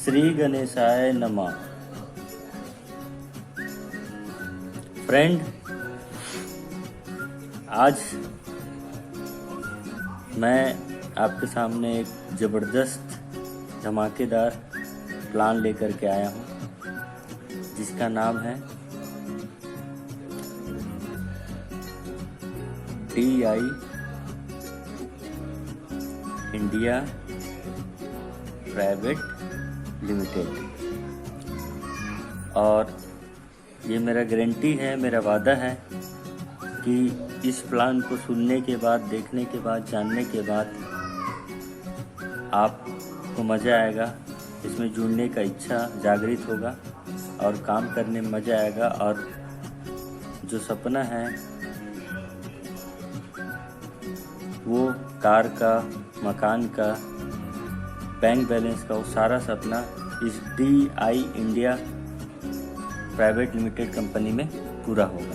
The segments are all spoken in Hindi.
श्री गणेशाय नमः। फ्रेंड, आज मैं आपके सामने एक ज़बरदस्त धमाकेदार प्लान लेकर के आया हूँ, जिसका नाम है DI इंडिया प्राइवेट लिमिटेड। और ये मेरा गारंटी है, मेरा वादा है कि इस प्लान को सुनने के बाद, देखने के बाद, जानने के बाद आपको मज़ा आएगा, इसमें जुड़ने का इच्छा जागृत होगा और काम करने में मज़ा आएगा। और जो सपना है वो कार का, मकान का, बैंक बैलेंस का, वो सारा सपना इस DI India private limited company में पूरा होगा।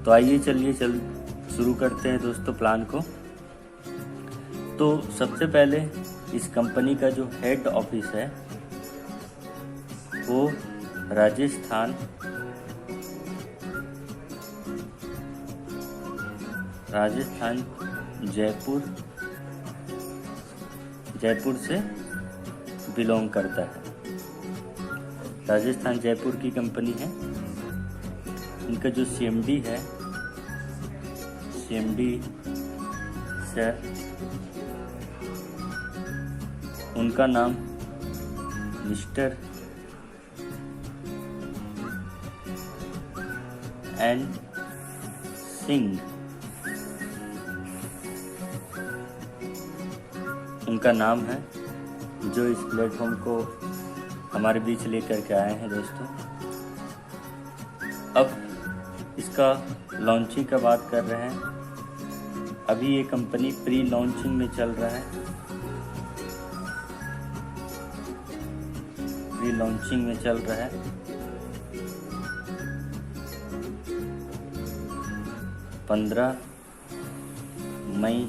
तो आइए चलिए शुरू करते हैं दोस्तों प्लान को। तो सबसे पहले इस कंपनी का जो हेड ऑफिस है वो राजस्थान जयपुर से बिलोंग करता है। राजस्थान जयपुर की कंपनी है। इनका जो CMD है, CMD सर, उनका नाम मिस्टर एन सिंह उनका नाम है, जो इस प्लेटफॉर्म को हमारे बीच लेकर के आए हैं दोस्तों। अब इसका लॉन्चिंग का बात कर रहे हैं। अभी ये कंपनी प्री लॉन्चिंग में चल रहा है, प्री लॉन्चिंग में चल रहा है। पंद्रह मई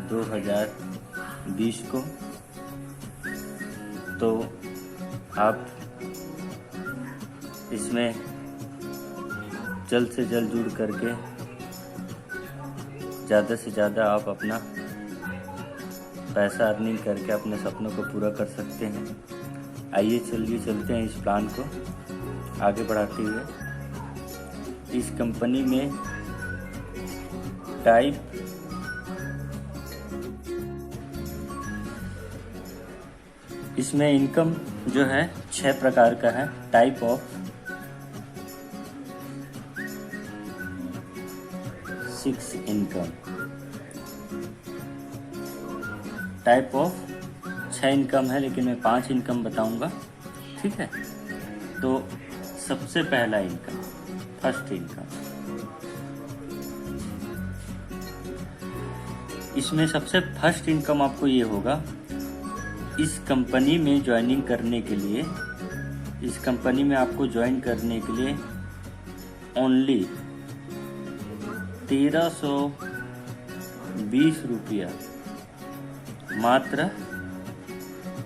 2020 को। तो आप इसमें जल्द से जल्द जुड़ करके ज़्यादा से ज़्यादा आप अपना पैसा अर्निंग करके अपने सपनों को पूरा कर सकते हैं। आइए चलिए चलते हैं इस प्लान को आगे बढ़ाते हुए। इस कंपनी में इसमें इनकम जो है 6 प्रकार का है। Type of 6 income, type of 6 income है, लेकिन मैं 5 इनकम बताऊंगा, ठीक है। तो सबसे पहला इनकम, फर्स्ट इनकम, इसमें सबसे फर्स्ट इनकम आपको ये होगा, इस कंपनी में ज्वाइनिंग करने के लिए, इस कंपनी में आपको ज्वाइन करने के लिए ओनली 1320 रुपया मात्र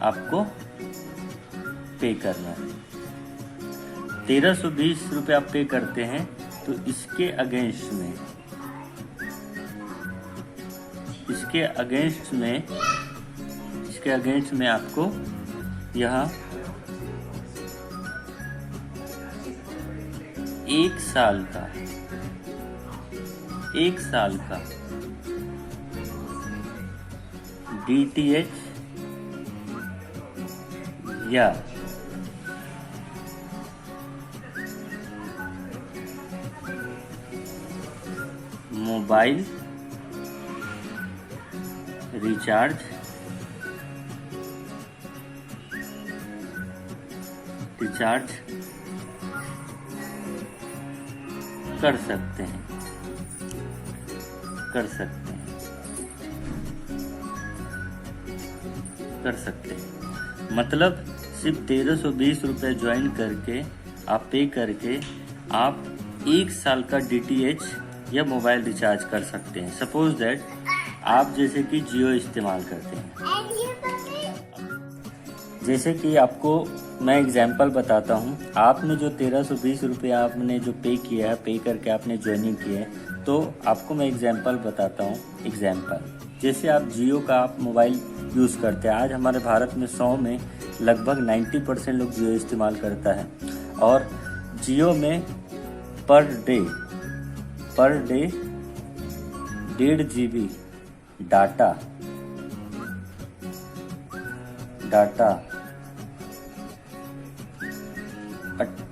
आपको पे करना है। 1320 रुपये आप पे करते हैं तो इसके अगेंस्ट में आपको यहाँ 1 साल का DTH या मोबाइल रिचार्ज कर सकते हैं। मतलब सिर्फ 1320 रुपये ज्वाइन करके आप पे करके आप 1 साल का DTH या मोबाइल रिचार्ज कर सकते हैं। सपोज दैट आप जैसे कि जियो इस्तेमाल करते हैं, जैसे कि आपको मैं एग्जांपल बताता हूँ, आपने जो 1320 रुपये आपने जो पे किया है, पे करके आपने ज्वाइनिंग की है, तो आपको मैं एग्जांपल बताता हूँ। जैसे आप जियो का आप मोबाइल यूज़ करते हैं, आज हमारे भारत में 100 में लगभग 90% लोग जियो इस्तेमाल करता है, और जियो में per day 1.5 GB data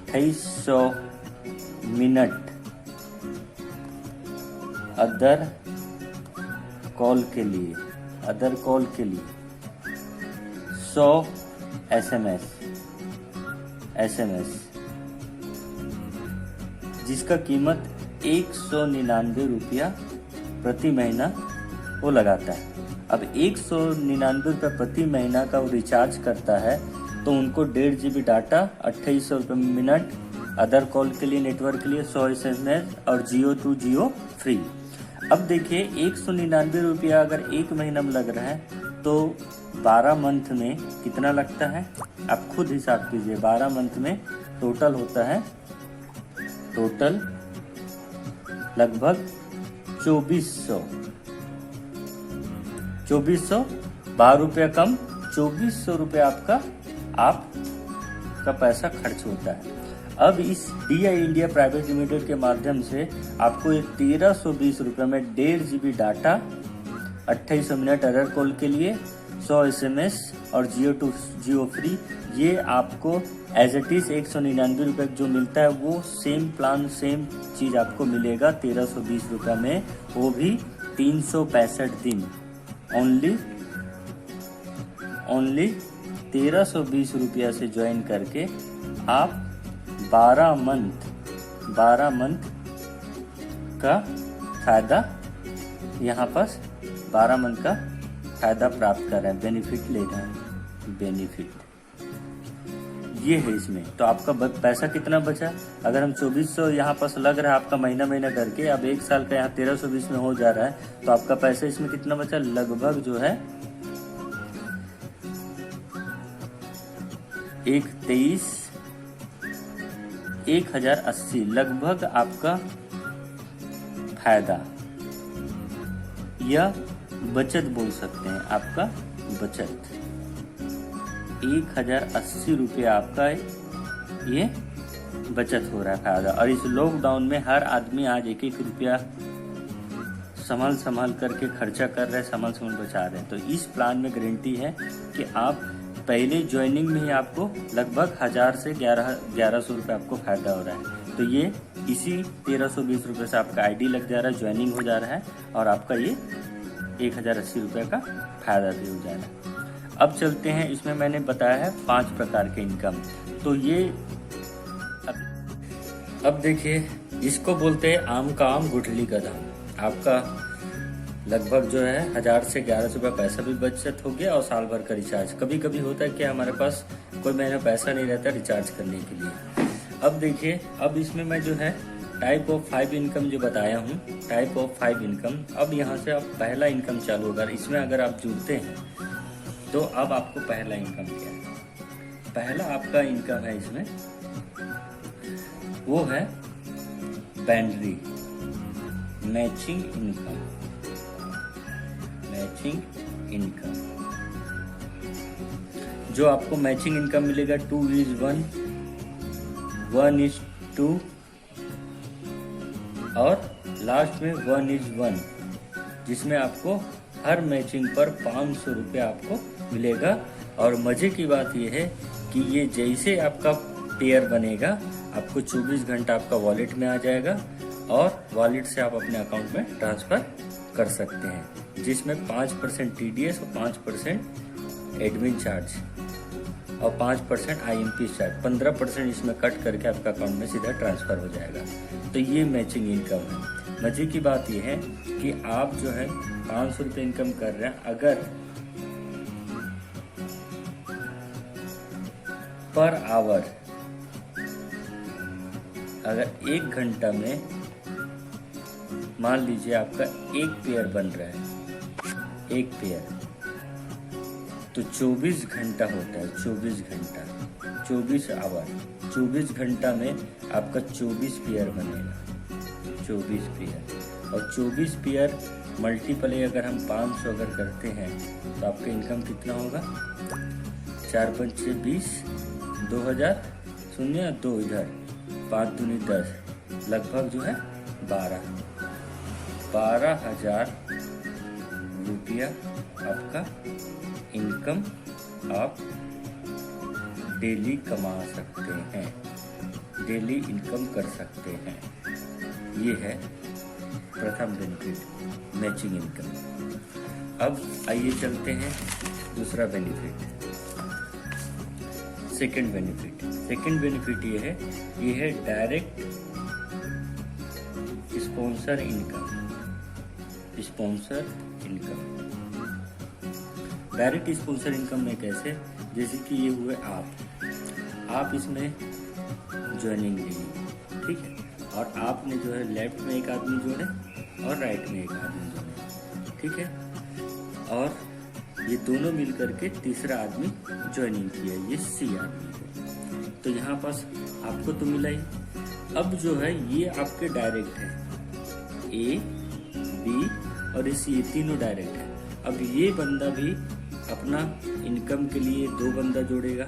2800 minute other call के लिए 100 SMS जिसका कीमत 199 रुपया प्रति महीना वो लगाता है। अब 199 रुपये प्रति महीना का वो रिचार्ज करता है, तो उनको 1.5 GB डाटा, 2800 रुपये मिनट अदर कॉल के लिए, नेटवर्क के लिए 100 SMS और जियो टू जियो फ्री। अब देखिए 199 रुपया अगर एक महीना में लग रहा है तो 12 मंथ में कितना लगता है, आप खुद हिसाब कीजिए। 12 मंथ में टोटल होता है लगभग 2400 12 रुपया कम 2400 रुपये आपका पैसा खर्च होता है। अब इस DI इंडिया प्राइवेट लिमिटेड के माध्यम से आपको 1320 रुपये में 1.5 GB data, 2800 minute other call के लिए, 100 SMS और जियो टू जियो फ्री, ये आपको एज इट इज 199 रुपये जो मिलता है वो सेम प्लान सेम चीज़ आपको मिलेगा 1320 रुपये में, वो भी 365 दिन। ओनली 1320 रुपया से ज्वाइन करके आप 12 मंथ का फायदा यहाँ पर 12 मंथ का फायदा प्राप्त कर रहे हैं, बेनिफिट ले रहे हैं। बेनिफिट ये है इसमें। तो आपका पैसा कितना बचा, अगर हम 2400 यहाँ पर लग रहा है आपका महीना करके, अब एक साल का यहाँ 1320 में हो जा रहा है, तो आपका पैसा इसमें कितना बचा, लगभग जो है 1080 लगभग आपका फायदा या बचत बोल सकते हैं। आपका बचत 1080 रुपया आपका ये बचत हो रहा है फायदा। और इस लॉकडाउन में हर आदमी आज एक रुपया संभाल करके खर्चा कर रहे हैं, संभाल बचा रहे हैं। तो इस प्लान में गारंटी है कि आप पहले ज्वाइनिंग में ही आपको लगभग 1000 से 1100 रुपये आपको फायदा हो रहा है। तो ये इसी 1320 रुपये से आपका ID लग जा रहा है, ज्वाइनिंग हो जा रहा है, और आपका ये 1080 रुपये का फायदा भी हो जा रहा है। अब चलते हैं, इसमें मैंने बताया है 5 प्रकार के इनकम। तो ये अब देखिए, इसको बोलते हैं आम का आम गुठली का दाम। आपका लगभग जो है 1000 से 1100 रुपये पैसा भी बचत हो गया, और साल भर का रिचार्ज। कभी कभी होता है कि हमारे पास कोई महीना पैसा नहीं रहता रिचार्ज करने के लिए। अब देखिए, अब इसमें मैं जो है टाइप ऑफ 5 इनकम जो बताया हूँ, टाइप ऑफ 5 इनकम। अब यहाँ से अब पहला इनकम चालू होगा। इसमें अगर आप जुड़ते हैं तो अब आपको पहला इनकम क्या है, पहला आपका इनकम है इसमें, वो है बैंड्री मैचिंग इनकम। जो आपको मैचिंग इनकम मिलेगा 2:1, 1:2 और लास्ट में 1:1, जिसमें आपको हर मैचिंग पर 500 रुपये आपको मिलेगा। और मजे की बात यह है कि ये जैसे आपका पेयर बनेगा, आपको 24 घंटा आपका वॉलेट में आ जाएगा, और वॉलेट से आप अपने अकाउंट में ट्रांसफर कर सकते हैं, जिसमें 5% TDS और 5% एडमिन चार्ज और 5% IMP चार्ज, 15% इसमें कट करके आपका अकाउंट में सीधा ट्रांसफर हो जाएगा। तो ये मैचिंग इनकम है। मजे की बात यह है कि आप जो है 500 रुपये इनकम कर रहे हैं, अगर पर आवर अगर 1 घंटा में मान लीजिए आपका एक पेयर बन रहा है, एक पेयर, तो 24 घंटा होता है, 24 घंटा, 24 आवर। 24 घंटा में आपका 24 पेयर बनेगा, 24 पेयर। और 24 पेयर मल्टीप्लाई अगर हम 500 अगर करते हैं तो आपका इनकम कितना होगा? 4 5 6 20, 2000, शून्य 2 इधर, 5 दूनी 10, लगभग जो है 12,000 रुपया आपका इनकम आप डेली कमा सकते हैं, डेली इनकम कर सकते हैं। ये है प्रथम बेनिफिट, मैचिंग इनकम। अब आइए चलते हैं दूसरा benefit, second benefit. Second benefit ये है direct sponsor income. Sponsor income, direct sponsor income में कैसे? जैसे कि ये हुए आप इसमें ज्वाइनिंग ली, ठीक है, और आपने जो है लेफ्ट में एक आदमी जोड़े और राइट में एक आदमी जोड़े, ठीक है, और ये दोनों मिल करके तीसरा आदमी ज्वाइनिंग किया, ये सी आदमी को। तो यहाँ पास आपको तो मिला ही। अब जो है ये आपके डायरेक्ट है, ए बी और सी, ये तीनों डायरेक्ट है। अब ये बंदा भी अपना इनकम के लिए 2 बंदा जोड़ेगा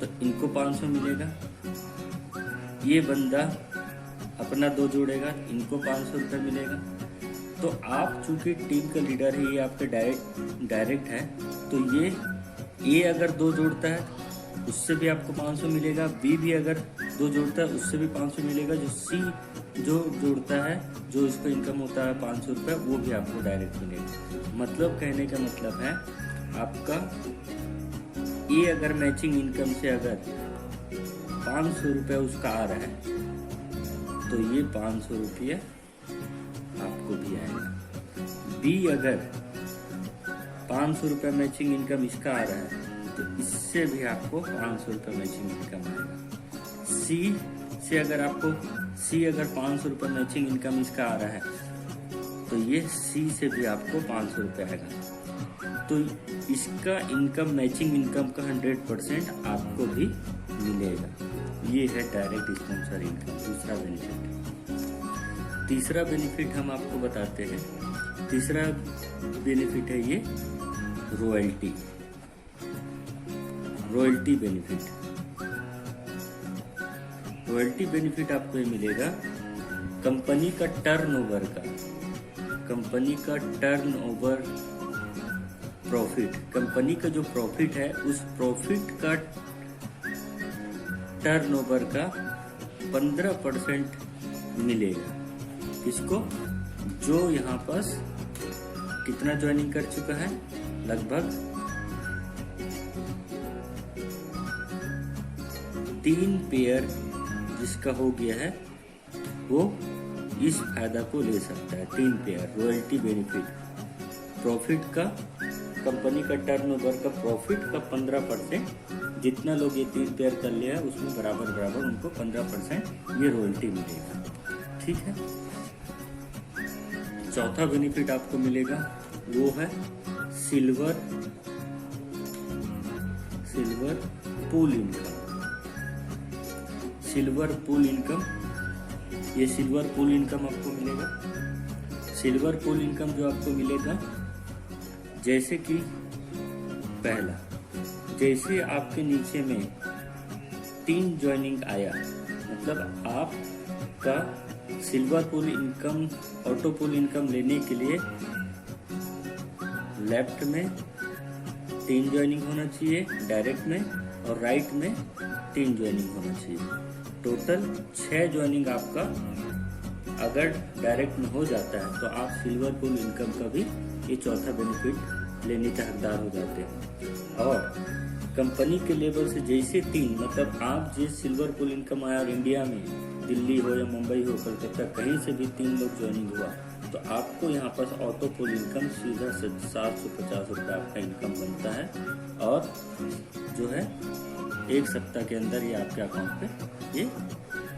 तो इनको 500 मिलेगा। ये बंदा अपना 2 जोड़ेगा, इनको 500 रुपये मिलेगा। तो आप चूंकि टीम का लीडर है, ये आपके डायरेक्ट है, तो ये ए अगर 2 जोड़ता है उससे भी आपको 500 मिलेगा, बी भी अगर 2 जोड़ता है उससे भी 500 मिलेगा, जो सी जो जोड़ता है, जो इसको इनकम होता है 500 रुपये, वो भी आपको डायरेक्ट मिलेगा। मतलब कहने का मतलब है आपका ए अगर मैचिंग इनकम से अगर 500 रुपये उसका आ रहा है तो ये 500 रुपये आपको भी आएगा। बी अगर 500 रुपये मैचिंग इनकम इसका आ रहा है तो इससे भी आपको 500 रुपये मैचिंग इनकम आएगा। सी अगर 500 रुपये मैचिंग इनकम इसका आ रहा है तो ये सी से भी आपको 500 रुपये आएगा। तो इसका इनकम मैचिंग इनकम का 100% आपको भी मिलेगा। ये है डायरेक्ट स्पॉन्सर इनकम, दूसरा बेनिफिट। तीसरा बेनिफिट हम आपको बताते हैं। तीसरा बेनिफिट है ये रॉयल्टी बेनिफिट। रॉयल्टी बेनिफिट आपको ये मिलेगा कंपनी का टर्नओवर प्रॉफिट, कंपनी का जो प्रॉफिट है उस प्रॉफिट का टर्नओवर का 15% मिलेगा। किसको? जो यहाँ पास कितना ज्वाइनिंग कर चुका है, लगभग 3 पेयर जिसका हो गया है वो इस फायदा को ले सकता है। 3 पेयर रॉयल्टी बेनिफिट, प्रॉफिट का, कंपनी का टर्नओवर का प्रॉफिट का 15%, जितना लोग ये 3 पेयर कर लिया उसमें बराबर उनको 15% ये रॉयल्टी मिलेगा, ठीक है। चौथा बेनिफिट आपको मिलेगा वो है silver pool income. Silver pool income, ये सिल्वर पूल इनकम आपको मिलेगा। सिल्वर पूल इनकम जो आपको मिलेगा, जैसे कि पहला, जैसे आपके नीचे में 3 ज्वाइनिंग आया, मतलब आपका silver pool income, auto pool income लेने के लिए लेफ्ट में 3 ज्वाइनिंग होना चाहिए डायरेक्ट में, और राइट में 3 ज्वाइनिंग होना चाहिए। टोटल 6 ज्वाइनिंग आपका अगर डायरेक्ट में हो जाता है तो आप सिल्वर पूल इनकम का भी ये चौथा बेनिफिट लेने के हकदार हो जाते हैं। और कंपनी के लेवल से जैसे 3, मतलब आप जिस सिल्वर पूल इनकम आया और इंडिया में दिल्ली हो या मुंबई हो, कलकत्ता, कहीं से भी 3 लोग ज्वाइनिंग हुआ तो आपको यहाँ पर ऑटो पूल इनकम सीधा 750 रुपये आपका इनकम बनता है, और जो है 1 सप्ताह के अंदर ये आपके अकाउंट पे ये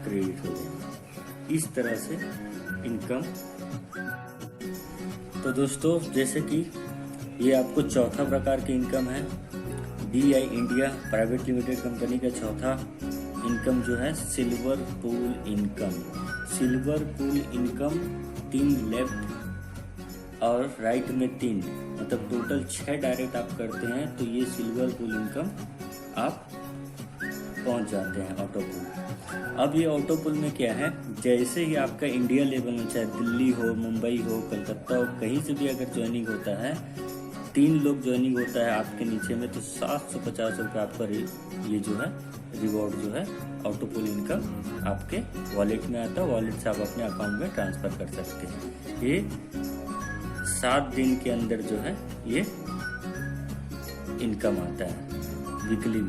क्रेडिट हो जाएगा। इस तरह से इनकम। तो दोस्तों, जैसे कि ये आपको चौथा प्रकार की इनकम है। DI India private limited company का चौथा इनकम जो है silver pool income. Silver pool income 3 left और राइट में 3, मतलब टोटल 6 डायरेक्ट आप करते हैं तो ये सिल्वर पूल इनकम आप पहुंच जाते हैं ऑटो पूल। अब ये ऑटो पूल में क्या है, जैसे ही आपका इंडिया लेवल में चाहे दिल्ली हो, मुंबई हो, कलकत्ता हो, कहीं से भी अगर ज्वाइनिंग होता है, 3 लोग ज्वाइनिंग होता है आपके नीचे में, तो 750 रुपये आपका ये जो है रिवॉर्ड जो है ऑटो पूल इनकम आपके वॉलेट में आता है। वॉलेट से आप अपने अकाउंट में ट्रांसफर कर सकते हैं। ये 7 दिन के अंदर जो है ये इनकम आता है, वीकली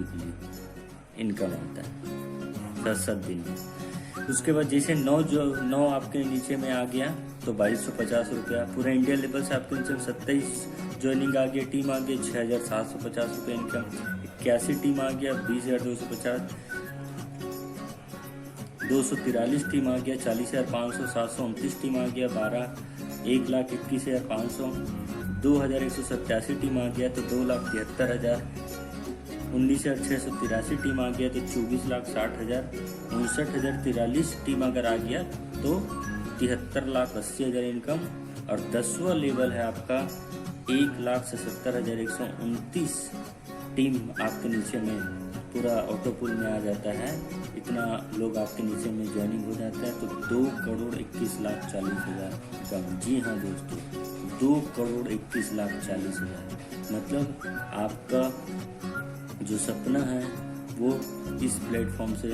इनकम आता है 7 दिन में। उसके बाद जैसे 9 आपके नीचे में आ गया तो 2250 रुपया। पूरा इंडिया लेवल से आपके नीचे 27 ज्वाइनिंग आ गया, टीम आ गई 6750 रुपये इनकम। 81 टीम आ गया 20250। 243 टीम आ गया 40500। 729 टीम आ गया 1,21,500। 2187 टीम आ गया तो 2,73,000। 19,683 टीम आ गया तो 24,60,000। 59,043 टीम अगर आ गया तो 73,80,000 इनकम। और 10वां लेवल है आपका 1,77,129 टीम आपके नीचे में पूरा ऑटो पूल में आ जाता है। इतना लोग आपके नीचे में ज्वाइनिंग हो जाता है तो 2,21,40,000 इनकम। जी हाँ दोस्तों, 2,21,40,000 मतलब आपका जो सपना है वो इस प्लेटफॉर्म से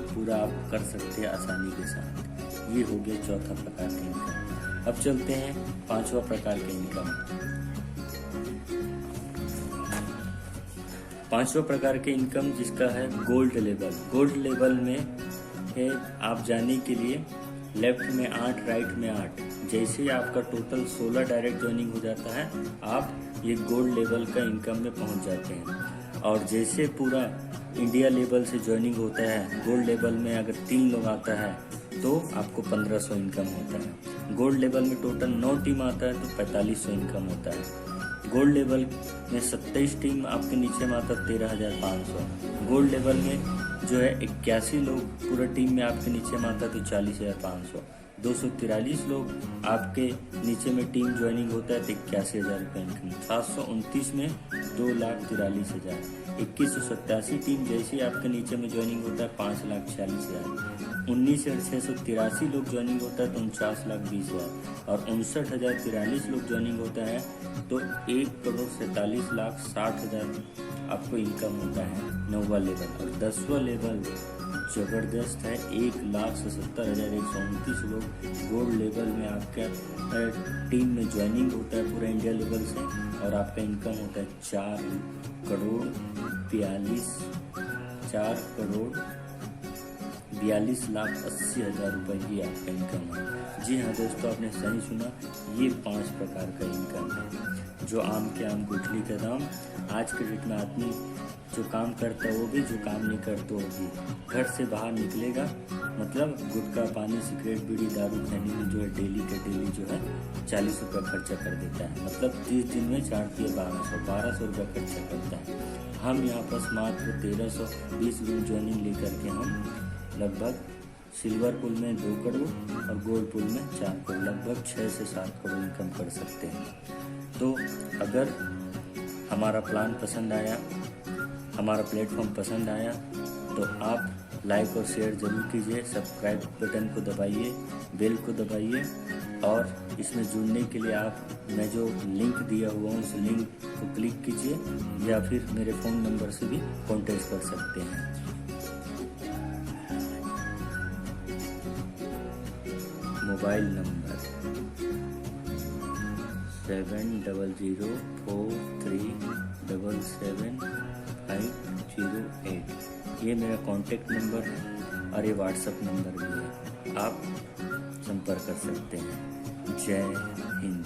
पूरा आप कर सकते हैं आसानी के साथ। ये हो गया चौथा प्रकार का इनकम। अब चलते हैं 5वां प्रकार का इनकम। 5वां प्रकार के इनकम जिसका है गोल्ड लेवल। गोल्ड लेवल में है आप जाने के लिए लेफ्ट में 8, राइट में 8। जैसे ही आपका टोटल 16 डायरेक्ट ज्वाइनिंग हो जाता है आप ये गोल्ड लेवल का इनकम में पहुंच जाते हैं। और जैसे पूरा इंडिया लेवल से ज्वाइनिंग होता है, गोल्ड लेवल में अगर 3 लोग आता है तो आपको 1500 इनकम होता है। गोल्ड लेवल में टोटल 9 टीम आता है तो 4500 इनकम होता है। गोल्ड लेवल में 27 टीम आपके नीचे में आता है 13,500। गोल्ड लेवल में जो है 81 लोग पूरा टीम में आपके नीचे में आता है तो 40,500। 243 लोग आपके नीचे में टीम ज्वाइनिंग होता है तो 81,000 रुपये इनकम। 729 में 2,43,000। 2187 टीम जैसे ही आपके नीचे में ज्वाइनिंग होता है 5,46,000। 19,683 लोग ज्वाइनिंग होता है तो 49,20,000। और 59,043 लोग ज्वाइनिंग होता है तो 1,47,60,000 आपको इनकम होता है 9वां लेवल। और 10वां लेवल जबरदस्त है, 1,77,129 लोग गोल्ड लेवल में आपका टीम में ज्वाइनिंग होता है पूरा इंडिया लेवल से। और आपका इनकम होता है 4,42,80,000 रुपये की आपका इनकम है। जी हाँ दोस्तों, आपने सही सुना, ये 5 प्रकार का इनकम है। जो आम के आम गुठली का दाम। आज के डेट में आदमी जो काम करता है वो भी, जो काम नहीं करता वो भी। घर से बाहर निकलेगा मतलब गुटखा, पानी, सिगरेट, बीड़ी, दारू खाने में जो है डेली का डेली जो है 40 रुपये खर्चा कर देता है। मतलब 30 दिन में 4 दिए 1200 रुपये खर्चा करता है। हम यहाँ पर मात्र 1320 दिन ज्वाइनिंग लेकर के हम लगभग सिल्वर पूल में 2 करोड़ और गोल्ड पूल में 4 करोड़, लगभग 6 से 7 करोड़ इनकम कर सकते हैं। तो अगर हमारा प्लान पसंद आया, हमारा प्लेटफॉर्म पसंद आया तो आप लाइक और शेयर ज़रूर कीजिए। सब्सक्राइब बटन को दबाइए, बेल को दबाइए। और इसमें जुड़ने के लिए आप मैं जो लिंक दिया हुआ हूँ उस लिंक को क्लिक कीजिए या फिर मेरे फ़ोन नंबर से भी कॉन्टेक्ट कर सकते हैं। Mobile number 7004377508। ये मेरा कॉन्टेक्ट नंबर है और ये व्हाट्सएप नंबर भी है, आप संपर्क कर सकते हैं। जय हिंद।